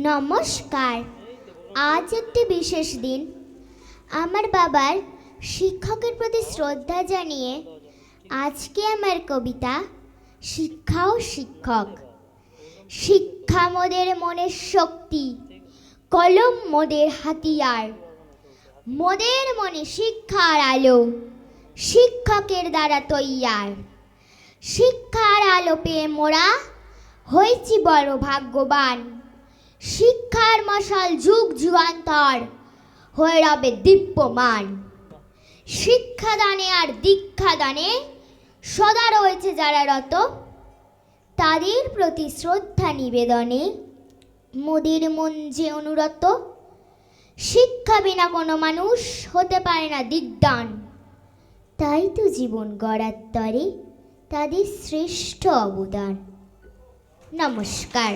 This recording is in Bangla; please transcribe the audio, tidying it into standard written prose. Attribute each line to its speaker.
Speaker 1: নমস্কার। আজ একটি বিশেষ দিন। আমার বাবার শিক্ষকের প্রতি শ্রদ্ধা জানিয়ে আজকে আমার কবিতা শিক্ষা ও শিক্ষক। শিক্ষা মোদের মনের শক্তি, কলম মোদের হাতিয়ার। মোদের মনে শিক্ষার আলো, শিক্ষকের দ্বারা তৈয়ার। শিক্ষার আলো পেয়ে মোরা হয়েছি বড় ভাগ্যবান। শিক্ষার মশাল যুগ যুগান্তর হয়ে রবে দীপ্যমান। শিক্ষাদানে আর দীক্ষাদানে সদা রয়েছে যারা রত, তাদের প্রতি শ্রদ্ধা নিবেদনে মোদের মন যে অনুরত। শিক্ষা বিনা কোনো মানুষ হতে পারে না দিকদান, তাই তো জীবন গড়ার তরে তাদের শ্রেষ্ঠ অবদান। নমস্কার।